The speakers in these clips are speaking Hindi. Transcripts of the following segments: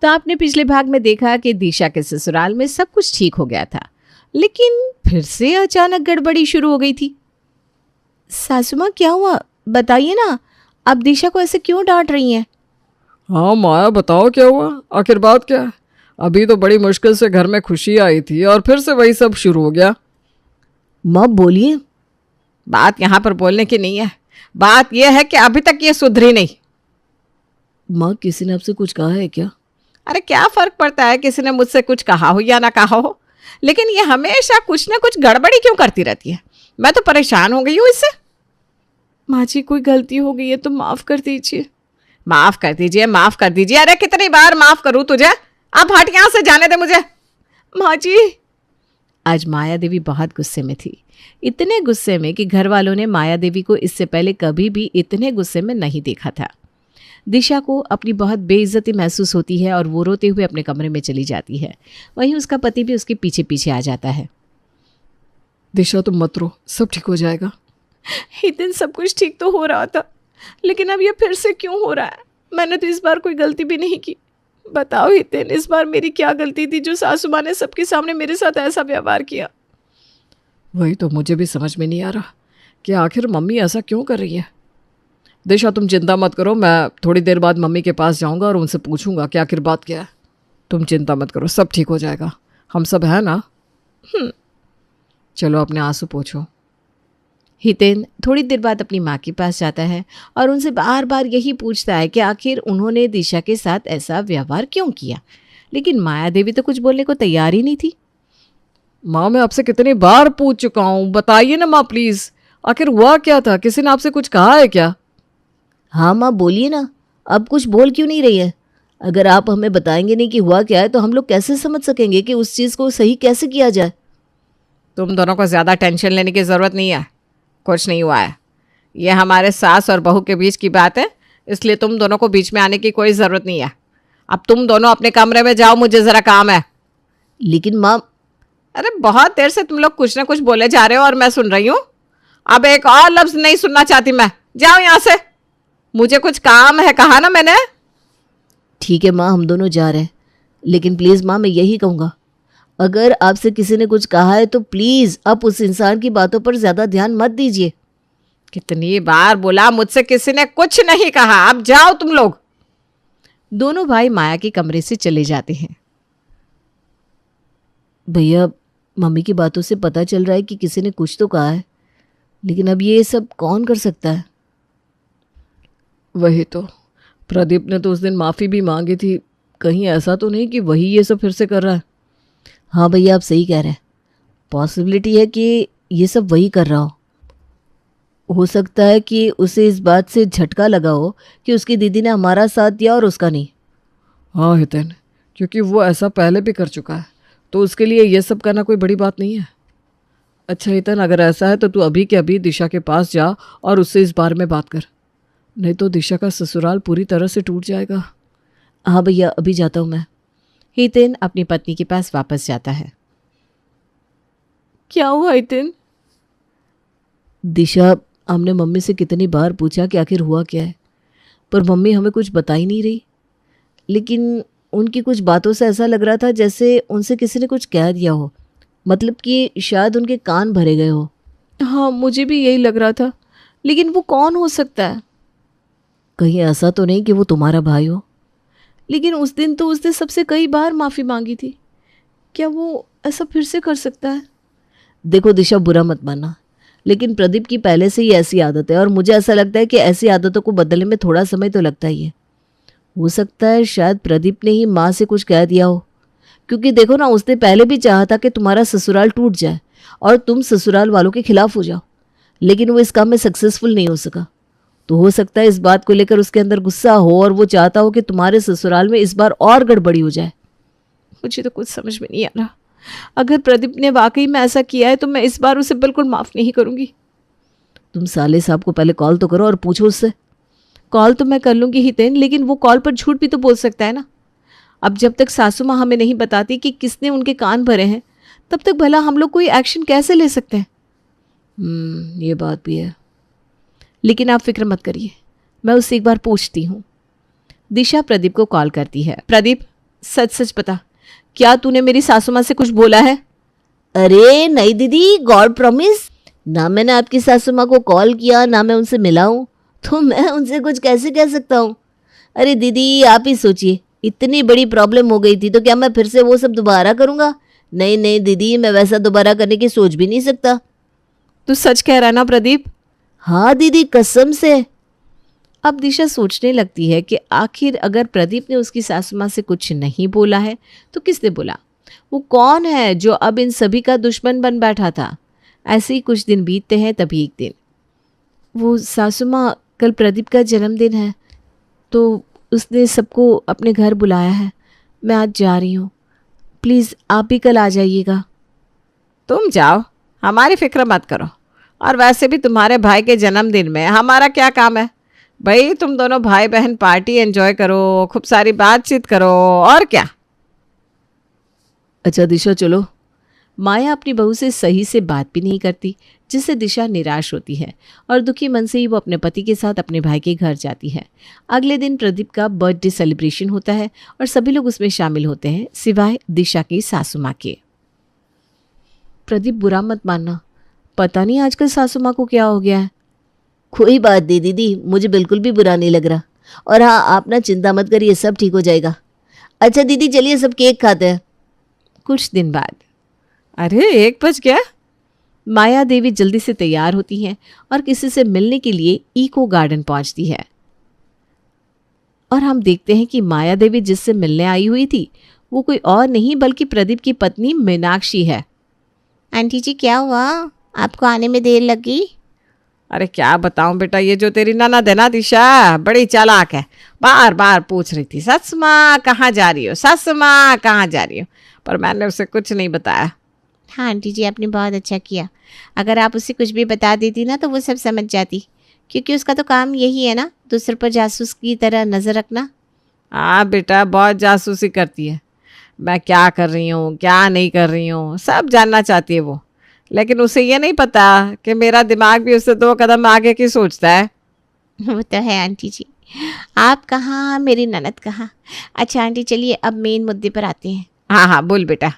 तो आपने पिछले भाग में देखा कि दिशा के ससुराल में सब कुछ ठीक हो गया था, लेकिन फिर से अचानक गड़बड़ी शुरू हो गई थी। सासू माँ क्या हुआ, बताइए ना, आप दिशा को ऐसे क्यों डांट रही हैं? हाँ माया, बताओ क्या हुआ, आखिर बात क्या है? अभी तो बड़ी मुश्किल से घर में खुशी आई थी और फिर से वही सब शुरू हो गया। माँ बोलिए। बात यहाँ पर बोलने की नहीं है, बात यह है कि अभी तक ये सुधरी नहीं। माँ किसी ने आपसे कुछ कहा है क्या? अरे क्या फर्क पड़ता है किसी ने मुझसे कुछ कहा हो या ना कहा हो, लेकिन ये हमेशा कुछ ना कुछ गड़बड़ी क्यों करती रहती है। मैं तो परेशान हो गई हूँ इससे। माँ जी कोई गलती हो गई है तो माफ़ कर दीजिए। माफ़ कर दीजिए, माफ़ कर दीजिए, अरे कितनी बार माफ़ करूँ तुझे? अब हट यहाँ से, जाने दे मुझे। माँ जी। आज माया देवी बहुत गुस्से में थी, इतने गुस्से में कि घर वालों ने माया देवी को इससे पहले कभी भी इतने गुस्से में नहीं देखा था। दिशा को अपनी बहुत बेइज्जती महसूस होती है और वो रोते हुए अपने कमरे में चली जाती है। वहीं उसका पति भी उसके पीछे पीछे आ जाता है। दिशा तुम मत रो, सब ठीक हो जाएगा। हितेन सब कुछ ठीक तो हो रहा था, लेकिन अब ये फिर से क्यों हो रहा है? मैंने तो इस बार कोई गलती भी नहीं की। बताओ हितेन, इस बार मेरी क्या गलती थी जो सासू माँ ने सबके सामने मेरे साथ ऐसा व्यवहार किया? वही तो मुझे भी समझ में नहीं आ रहा कि आखिर मम्मी ऐसा क्यों कर रही है। दिशा तुम चिंता मत करो, मैं थोड़ी देर बाद मम्मी के पास जाऊंगा और उनसे पूछूंगा कि आखिर बात क्या है। तुम चिंता मत करो, सब ठीक हो जाएगा, हम सब हैं ना। चलो अपने आंसू पोंछो। हितेन थोड़ी देर बाद अपनी माँ के पास जाता है और उनसे बार बार यही पूछता है कि आखिर उन्होंने दिशा के साथ ऐसा व्यवहार क्यों किया, लेकिन माया देवी तो कुछ बोलने को तैयार ही नहीं थी। माँ मैं आपसे कितनी बार पूछ चुका हूँ, बताइए ना माँ प्लीज़, आखिर हुआ क्या था? किसी ने आपसे कुछ कहा है क्या? हाँ माँ बोलिए ना, अब कुछ बोल क्यों नहीं रही है? अगर आप हमें बताएंगे नहीं कि हुआ क्या है तो हम लोग कैसे समझ सकेंगे कि उस चीज़ को सही कैसे किया जाए? तुम दोनों को ज़्यादा टेंशन लेने की ज़रूरत नहीं है, कुछ नहीं हुआ है। ये हमारे सास और बहू के बीच की बात है, इसलिए तुम दोनों को बीच में आने की कोई ज़रूरत नहीं है। अब तुम दोनों अपने कमरे में जाओ, मुझे ज़रा काम है। लेकिन माँ। अरे बहुत देर से तुम लोग कुछ ना कुछ बोले जा रहे हो और मैं सुन रही हूँ। अब एक और लफ्ज़ नहीं सुनना चाहती मैं, जाओ यहाँ से, मुझे कुछ काम है, कहा ना मैंने। ठीक है माँ, हम दोनों जा रहे हैं, लेकिन प्लीज़ माँ मैं यही कहूँगा, अगर आपसे किसी ने कुछ कहा है तो प्लीज़ आप उस इंसान की बातों पर ज़्यादा ध्यान मत दीजिए। कितनी बार बोला, मुझसे किसी ने कुछ नहीं कहा, अब जाओ तुम लोग। दोनों भाई माया के कमरे से चले जाते हैं। भैया मम्मी की बातों से पता चल रहा है कि किसी ने कुछ तो कहा है, लेकिन अब ये सब कौन कर सकता है? वही तो, प्रदीप ने तो उस दिन माफ़ी भी मांगी थी, कहीं ऐसा तो नहीं कि वही ये सब फिर से कर रहा है? हाँ भैया आप सही कह रहे हैं, पॉसिबिलिटी है कि ये सब वही कर रहा हो सकता है कि उसे इस बात से झटका लगा हो कि उसकी दीदी ने हमारा साथ दिया और उसका नहीं। हाँ हितेन, क्योंकि वो ऐसा पहले भी कर चुका है, तो उसके लिए ये सब करना कोई बड़ी बात नहीं है। अच्छा हितेन, अगर ऐसा है तो तू अभी के अभी दिशा के पास जा और उससे इस बारे में बात कर, नहीं तो दिशा का ससुराल पूरी तरह से टूट जाएगा। हाँ भैया अभी जाता हूँ मैं। हितेन अपनी पत्नी के पास वापस जाता है। क्या हुआ हितेन? दिशा, हमने मम्मी से कितनी बार पूछा कि आखिर हुआ क्या है, पर मम्मी हमें कुछ बता ही नहीं रही। लेकिन उनकी कुछ बातों से ऐसा लग रहा था जैसे उनसे किसी ने कुछ कह दिया हो, मतलब कि शायद उनके कान भरे गए हो। हाँ मुझे भी यही लग रहा था, लेकिन वो कौन हो सकता है? कहीं ऐसा तो नहीं कि वो तुम्हारा भाई हो? लेकिन उस दिन तो उसने सबसे कई बार माफ़ी मांगी थी, क्या वो ऐसा फिर से कर सकता है? देखो दिशा, बुरा मत मानना, लेकिन प्रदीप की पहले से ही ऐसी आदत है और मुझे ऐसा लगता है कि ऐसी आदतों को बदलने में थोड़ा समय तो लगता ही है। हो सकता है शायद प्रदीप ने ही माँ से कुछ कह दिया हो, क्योंकि देखो ना, उसने पहले भी चाहा था कि तुम्हारा ससुराल टूट जाए और तुम ससुराल वालों के खिलाफ हो जाओ, लेकिन वो इस काम में सक्सेसफुल नहीं हो सका। तो हो सकता है इस बात को लेकर उसके अंदर गुस्सा हो और वो चाहता हो कि तुम्हारे ससुराल में इस बार और गड़बड़ी हो जाए। मुझे तो कुछ समझ में नहीं आ रहा। अगर प्रदीप ने वाकई में ऐसा किया है तो मैं इस बार उसे बिल्कुल माफ़ नहीं करूँगी। तुम साले साहब को पहले कॉल तो करो और पूछो उससे। कॉल तो मैं कर लूँगी हितेन, लेकिन वो कॉल पर झूठ भी तो बोल सकता है ना। अब जब तक सासू माँ हमें नहीं बताती कि किसने उनके कान भरे हैं, तब तक भला हम लोग कोई एक्शन कैसे ले सकते हैं? ये बात भी है, लेकिन आप फिक्र मत करिए, मैं उससे एक बार पूछती हूँ। दिशा प्रदीप को कॉल करती है। प्रदीप, सच सच बता, क्या तूने मेरी सासू माँ से कुछ बोला है? अरे नहीं दीदी, गॉड प्रॉमिस। ना मैंने आपकी सासू माँ को कॉल किया, ना मैं उनसे मिला हूँ, तो मैं उनसे कुछ कैसे कह सकता हूँ। अरे दीदी आप ही सोचिए, इतनी बड़ी प्रॉब्लम हो गई थी तो क्या मैं फिर से वो सब दोबारा करूँगा? नहीं नहीं दीदी, मैं वैसा दोबारा करने की सोच भी नहीं सकता। तू सच कह रहा है ना प्रदीप? हाँ दीदी, कसम से। अब दिशा सोचने लगती है कि आखिर अगर प्रदीप ने उसकी सासू माँ से कुछ नहीं बोला है तो किसने बोला? वो कौन है जो अब इन सभी का दुश्मन बन बैठा था? ऐसे ही कुछ दिन बीतते हैं, तभी एक दिन, वो सासू माँ, कल प्रदीप का जन्मदिन है तो उसने सबको अपने घर बुलाया है। मैं आज जा रही हूँ, प्लीज़ आप भी कल आ जाइएगा। तुम जाओ, हमारी फिक्र मत करो। और वैसे भी तुम्हारे भाई के जन्मदिन में हमारा क्या काम है भाई? तुम दोनों भाई बहन पार्टी एंजॉय करो, खूब सारी बातचीत करो, और क्या। अच्छा दिशा चलो। माया अपनी बहू से सही से बात भी नहीं करती, जिससे दिशा निराश होती है और दुखी मन से ही वो अपने पति के साथ अपने भाई के घर जाती है। अगले दिन प्रदीप का बर्थडे सेलिब्रेशन होता है और सभी लोग उसमें शामिल होते हैं, सिवाय दिशा की सासू माँ के। प्रदीप, बुरा मत मानना, पता नहीं आजकल सासू माँ को क्या हो गया है। कोई बात नहीं दीदी, मुझे बिल्कुल भी बुरा नहीं लग रहा। और हाँ, आप ना चिंता मत करिए, सब ठीक हो जाएगा। अच्छा दीदी चलिए सब केक खाते हैं। कुछ दिन बाद, अरे 1 बज गया। माया देवी जल्दी से तैयार होती हैं और किसी से मिलने के लिए इको गार्डन पहुंचती है। और हम देखते हैं कि माया देवी जिससे मिलने आई हुई थी वो कोई और नहीं बल्कि प्रदीप की पत्नी मीनाक्षी है। आंटी जी क्या हुआ, आपको आने में देर लगी? अरे क्या बताऊं बेटा, ये जो तेरी ननद है ना दिशा, बड़ी चालाक है। बार बार पूछ रही थी, सासू माँ कहाँ जा रही हो, सासू माँ कहाँ जा रही हो, पर मैंने उसे कुछ नहीं बताया। हाँ आंटी जी, आपने बहुत अच्छा किया। अगर आप उसे कुछ भी बता देती ना तो वो सब समझ जाती, क्योंकि उसका तो काम यही है ना, दूसरों पर जासूस की तरह नज़र रखना। हाँ बेटा, बहुत जासूसी करती है। मैं क्या कर रही हूँ, क्या नहीं कर रही हूँ, सब जानना चाहती है वो। लेकिन उसे ये नहीं पता कि मेरा दिमाग भी उससे 2 कदम आगे की सोचता है। वो तो है आंटी जी। आप कहाँ, मेरी ननद कहाँ। अच्छा आंटी चलिए अब मेन मुद्दे पर आते हैं। हाँ हाँ बोल बेटा।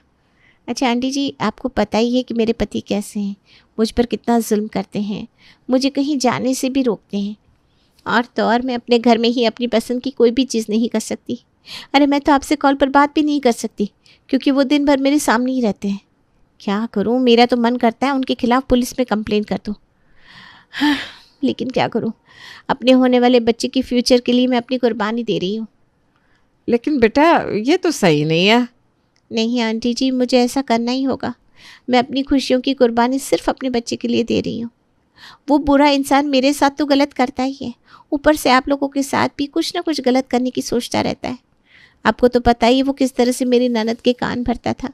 अच्छा आंटी जी, आपको पता ही है कि मेरे पति कैसे हैं, मुझ पर कितना जुल्म करते हैं, मुझे कहीं जाने से भी रोकते हैं। और तो और मैं अपने घर में ही अपनी पसंद की कोई भी चीज़ नहीं कर सकती। अरे मैं तो आपसे कॉल पर बात भी नहीं कर सकती, क्योंकि वो दिन भर मेरे सामने ही रहते हैं। क्या करूं, मेरा तो मन करता है उनके खिलाफ़ पुलिस में कंप्लेन कर दूं। लेकिन क्या करूं, अपने होने वाले बच्चे की फ्यूचर के लिए मैं अपनी कुर्बानी दे रही हूँ। लेकिन बेटा ये तो सही नहीं है। नहीं आंटी जी, मुझे ऐसा करना ही होगा। मैं अपनी खुशियों की कुर्बानी सिर्फ अपने बच्चे के लिए दे रही हूँ। वो बुरा इंसान मेरे साथ तो गलत करता ही है, ऊपर से आप लोगों के साथ भी कुछ ना कुछ गलत करने की सोचता रहता है। आपको तो पता ही है वो किस तरह से मेरी ननद के कान भरता था।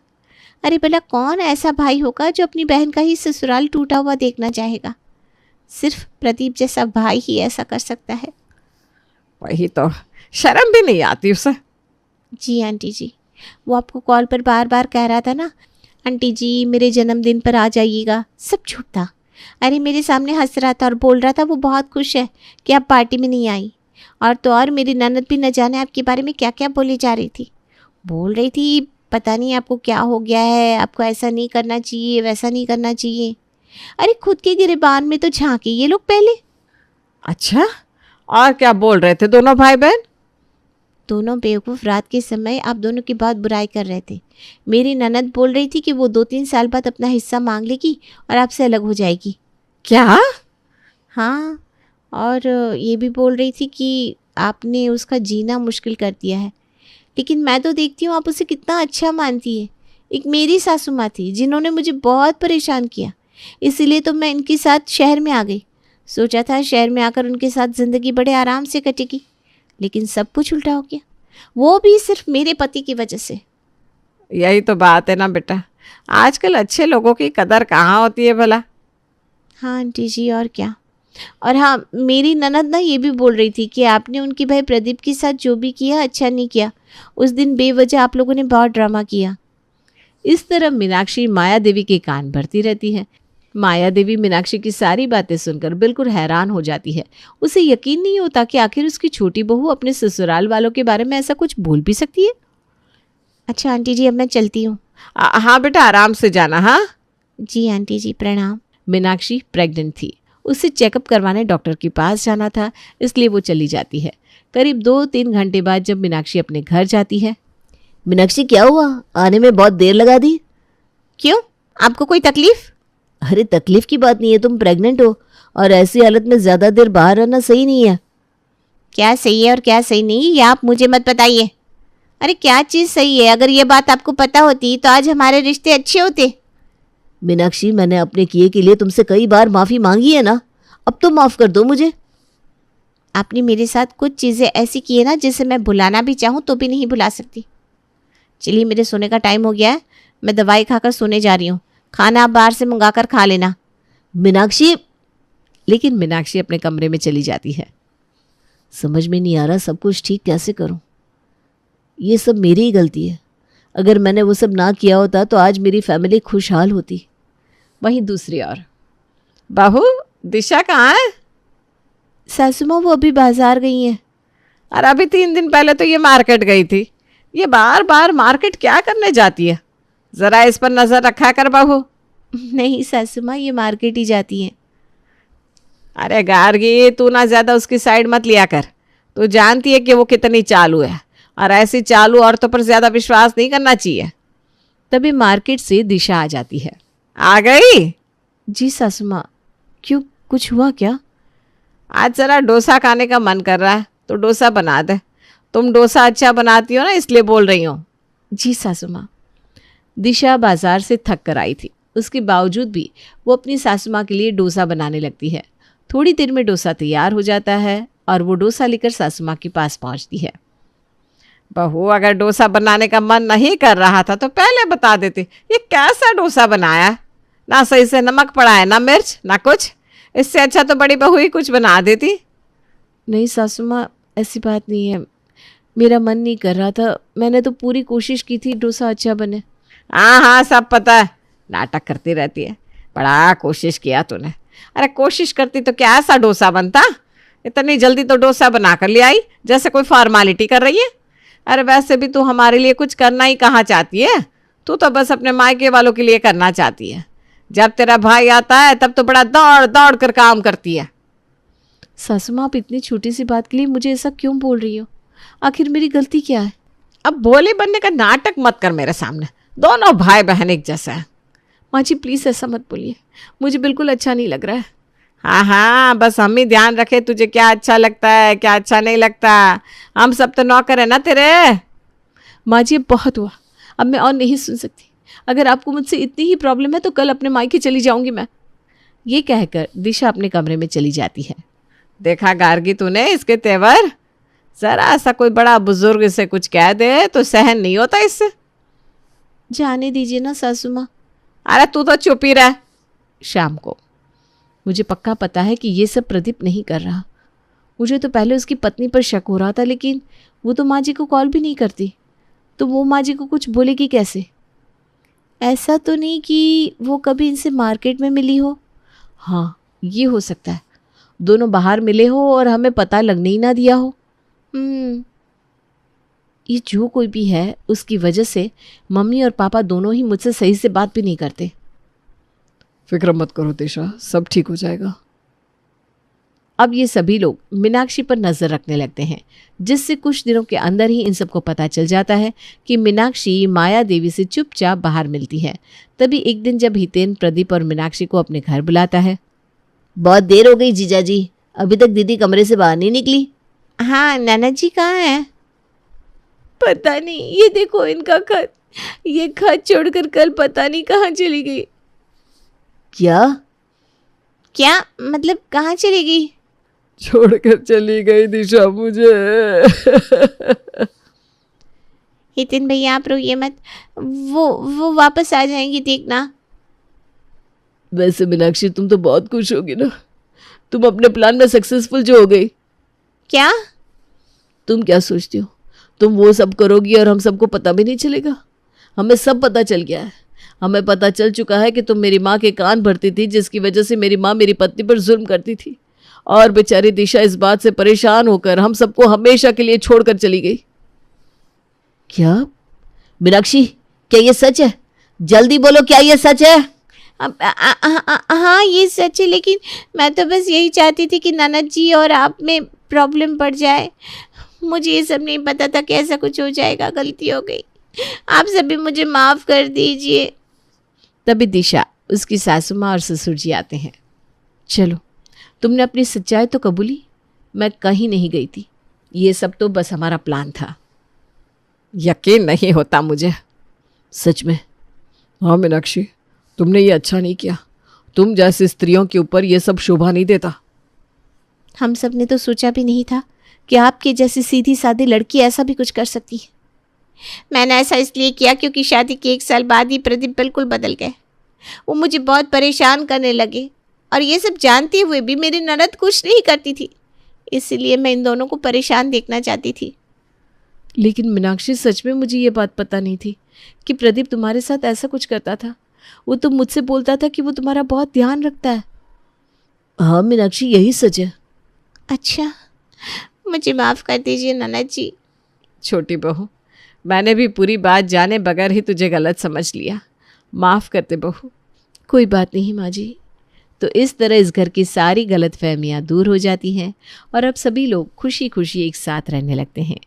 अरे भला कौन ऐसा भाई होगा जो अपनी बहन का ही ससुराल टूटा हुआ देखना चाहेगा? सिर्फ प्रदीप जैसा भाई ही ऐसा कर सकता है। वही तो, शर्म भी नहीं आती उसे। जी आंटी जी, वो आपको कॉल पर बार बार कह रहा था ना, आंटी जी मेरे जन्मदिन पर आ जाइएगा, सब झूठ था। अरे मेरे सामने हंस रहा था और बोल रहा था वो बहुत खुश है कि आप पार्टी में नहीं आई। और तो और मेरी ननद भी न जाने आपके बारे में क्या क्या बोली जा रही थी। बोल रही थी पता नहीं आपको क्या हो गया है, आपको ऐसा नहीं करना चाहिए, वैसा नहीं करना चाहिए। अरे खुद के गिरेबान में तो झांके ये लोग पहले। अच्छा, और क्या बोल रहे थे दोनों भाई बहन? दोनों बेवकूफ़ रात के समय आप दोनों की बहुत बुराई कर रहे थे। मेरी ननद बोल रही थी कि वो 2-3 साल बाद अपना हिस्सा मांग लेगी और आपसे अलग हो जाएगी। क्या? हाँ, और ये भी बोल रही थी कि आपने उसका जीना मुश्किल कर दिया है। लेकिन मैं तो देखती हूँ आप उसे कितना अच्छा मानती है। एक मेरी सासू माँ थी जिन्होंने मुझे बहुत परेशान किया, इसीलिए तो मैं इनके साथ शहर में आ गई। सोचा था शहर में आकर उनके साथ ज़िंदगी बड़े आराम से कटेगी, लेकिन सब कुछ उल्टा हो गया, वो भी सिर्फ मेरे पति की वजह से। यही तो बात है ना बेटा, आजकल अच्छे लोगों की कदर कहाँ होती है भला। हाँ आंटी जी, और क्या। और हाँ, मेरी ननद ना ये भी बोल रही थी कि आपने उनके भाई प्रदीप के साथ जो भी किया अच्छा नहीं किया। उस दिन बेवजह आप लोगों ने बहुत ड्रामा किया। इस तरह मीनाक्षी माया देवी के कान भरती रहती है। माया देवी मीनाक्षी की सारी बातें सुनकर बिल्कुल हैरान हो जाती है। उसे यकीन नहीं होता कि आखिर उसकी छोटी बहू अपने ससुराल वालों के बारे में ऐसा कुछ बोल भी सकती है। अच्छा आंटी जी, अब मैं चलती हूँ। हाँ बेटा, आराम से जाना। हाँ जी आंटी जी, प्रणाम। मीनाक्षी प्रेग्नेंट थी, उसे चेकअप करवाने डॉक्टर के पास जाना था, इसलिए वो चली जाती है। करीब 2-3 घंटे बाद जब मीनाक्षी अपने घर जाती है। मीनाक्षी क्या हुआ, आने में बहुत देर लगा दी? क्यों, आपको कोई तकलीफ? अरे तकलीफ की बात नहीं है, तुम प्रेग्नेंट हो और ऐसी हालत में ज़्यादा देर बाहर रहना सही नहीं है। क्या सही है और क्या सही नहीं, ये आप मुझे मत बताइए। अरे क्या चीज़ सही है? अगर ये बात आपको पता होती तो आज हमारे रिश्ते अच्छे होते। मीनाक्षी, मैंने अपने किए के लिए तुमसे कई बार माफ़ी मांगी है ना, अब तो माफ़ कर दो मुझे। आपने मेरे साथ कुछ चीज़ें ऐसी की है ना जिसे मैं भुलाना भी चाहूँ तो भी नहीं भुला सकती। चलिए, मेरे सोने का टाइम हो गया है, मैं दवाई खाकर सोने जा रही हूँ। खाना आप बाहर से मंगा कर खा लेना। मीनाक्षी। लेकिन मीनाक्षी अपने कमरे में चली जाती है। समझ में नहीं आ रहा सब कुछ ठीक कैसे करूं। ये सब मेरी ही गलती है। अगर मैंने वो सब ना किया होता तो आज मेरी फैमिली खुशहाल होती। वहीं दूसरी ओर, बहू दिशा कहाँ है? सासू माँ, वो अभी बाजार गई हैं। अरे अभी 3 दिन पहले तो ये मार्केट गई थी, ये बार बार मार्केट क्या करने जाती है? ज़रा इस पर नज़र रखा कर बहू। नहीं सासू माँ, ये मार्केट ही जाती हैं। अरे गार्गी, तू ना ज़्यादा उसकी साइड मत लिया कर। तू जानती है कि वो कितनी चालू है, और ऐसी चालू औरतों पर ज़्यादा विश्वास नहीं करना चाहिए। तभी मार्केट से दिशा आ जाती है। आ गई? जी सासू माँ। क्यों, कुछ हुआ क्या? आज ज़रा डोसा खाने का मन कर रहा है तो डोसा बना दे। तुम डोसा अच्छा बनाती हो ना, इसलिए बोल रही हूँ। जी सासू माँ। दिशा बाजार से थक कर आई थी, उसके बावजूद भी वो अपनी सासू माँ के लिए डोसा बनाने लगती है। थोड़ी देर में डोसा तैयार हो जाता है और वो डोसा लेकर सासू माँ के पास पहुँचती है। बहू, अगर डोसा बनाने का मन नहीं कर रहा था तो पहले बता देती। ये कैसा डोसा बनाया है? ना सही से नमक पड़ा है, ना मिर्च, ना कुछ। इससे अच्छा तो बड़ी बहू ही कुछ बना देती। नहीं सासू माँ, ऐसी बात नहीं है, मेरा मन नहीं कर रहा था। मैंने तो पूरी कोशिश की थी डोसा अच्छा बने। हाँ हाँ, सब पता है, नाटक करती रहती है। बड़ा कोशिश किया तूने। अरे कोशिश करती तो क्या ऐसा डोसा बनता? इतनी जल्दी तो डोसा बना कर ले आई जैसे कोई फॉर्मालिटी कर रही है। अरे वैसे भी तू हमारे लिए कुछ करना ही कहाँ चाहती है? तू तो बस अपने मायके वालों के लिए करना चाहती है। जब तेरा भाई आता है तब तो बड़ा दौड़ दौड़ कर काम करती है। सासू माँ, आप इतनी छोटी सी बात के लिए मुझे ऐसा क्यों बोल रही हो? आखिर मेरी गलती क्या है? अब भोले बनने का नाटक मत कर मेरे सामने। दोनों भाई बहन एक जैसा है। माँ जी प्लीज़ ऐसा मत बोलिए, मुझे बिल्कुल अच्छा नहीं लग रहा है। हाँ हाँ, बस हम ही ध्यान रखे तुझे क्या अच्छा लगता है क्या अच्छा नहीं लगता। हम सब तो नौकर है ना तेरे। माँ जी अब बहुत हुआ, अब मैं और नहीं सुन सकती। अगर आपको मुझसे इतनी ही प्रॉब्लम है तो कल अपने मायके चली जाऊंगी मैं। ये कहकर दिशा अपने कमरे में चली जाती है। देखा गार्गी तूने इसके तेवर? जरा सा कोई बड़ा बुजुर्ग से कुछ कह दे तो सहन नहीं होता इससे। जाने दीजिए ना सासू माँ। अरे तू तो चुप ही रह। शाम को मुझे पक्का पता है कि ये सब प्रदीप नहीं कर रहा। मुझे तो पहले उसकी पत्नी पर शक हो रहा था, लेकिन वो तो माँ जी को कॉल भी नहीं करती, तो वो माँ जी को कुछ बोलेगी कैसे? ऐसा तो नहीं कि वो कभी इनसे मार्केट में मिली हो? हाँ, ये हो सकता है, दोनों बाहर मिले हो और हमें पता लगने ही ना दिया हो। ये जो कोई भी है उसकी वजह से मम्मी और पापा दोनों ही मुझसे सही से बात भी नहीं करते। फिक्र मत करो दिशा, सब ठीक हो जाएगा। अब ये सभी लोग मीनाक्षी पर नज़र रखने लगते हैं, जिससे कुछ दिनों के अंदर ही इन सबको पता चल जाता है कि मीनाक्षी माया देवी से चुपचाप बाहर मिलती है। तभी एक दिन जब हितेन प्रदीप और मीनाक्षी को अपने घर बुलाता है। बहुत देर हो गई जीजा जी, अभी तक दीदी कमरे से बाहर नहीं निकली। हाँ, ननद जी कहाँ है? पता नहीं, ये देखो इनका खत, ये खत छोड़कर कल पता नहीं कहाँ चली गई। क्या? क्या मतलब, कहाँ चली गई? छोड़कर चली गई दिशा मुझे। हितेन भैया आप रोइए मत, वो वापस आ जाएंगी, देखना। वैसे मीनाक्षी तुम तो बहुत खुश होगी ना, तुम अपने प्लान में सक्सेसफुल जो हो गई। क्या? तुम क्या सोचती हो, तुम वो सब करोगी और हम सबको पता भी नहीं चलेगा? हमें सब पता चल गया है। हमें पता चल चुका है कि तुम मेरी माँ के कान भरती थी, जिसकी वजह से मेरी माँ मेरी पत्नी पर जुल्म करती थी, और बेचारी दिशा इस बात से परेशान होकर हम सबको हमेशा के लिए छोड़कर चली गई। क्या मीनाक्षी, क्या ये सच है? जल्दी बोलो, क्या ये सच है? हाँ ये सच है, लेकिन मैं तो बस यही चाहती थी कि ननद जी और आप में प्रॉब्लम बढ़ जाए। मुझे ये सब नहीं पता था कि ऐसा कुछ हो जाएगा। गलती हो गई, आप सभी मुझे माफ़ कर दीजिए। तभी दिशा, उसकी सासू माँ और ससुर जी आते हैं। चलो, तुमने अपनी सच्चाई तो कबूली। मैं कहीं नहीं गई थी, ये सब तो बस हमारा प्लान था। यकीन नहीं होता मुझे। सच में। हाँ मीनाक्षी, तुमने ये अच्छा नहीं किया। तुम जैसी स्त्रियों के ऊपर ये सब शोभा नहीं देता। हम सब ने तो सोचा भी नहीं था कि आपकी जैसी सीधी सादी लड़की ऐसा भी कुछ कर सकती है। मैंने ऐसा इसलिए किया क्योंकि शादी के 1 साल बाद ही प्रदीप बिल्कुल बदल गए। वो मुझे बहुत परेशान करने लगे, और ये सब जानते हुए भी मेरी ननद कुछ नहीं करती थी। इसलिए मैं इन दोनों को परेशान देखना चाहती थी। लेकिन मीनाक्षी, सच में मुझे ये बात पता नहीं थी कि प्रदीप तुम्हारे साथ ऐसा कुछ करता था। वो तो मुझसे बोलता था कि वो तुम्हारा बहुत ध्यान रखता है। हाँ मीनाक्षी, यही सच है। अच्छा, मुझे माफ़ कर दीजिए ननद जी। छोटी बहू, मैंने भी पूरी बात जाने बगैर ही तुझे गलत समझ लिया। माफ़ करते बहू। कोई बात नहीं माँ जी। तो इस तरह इस घर की सारी गलतफहमियाँ दूर हो जाती हैं और अब सभी लोग खुशी खुशी एक साथ रहने लगते हैं।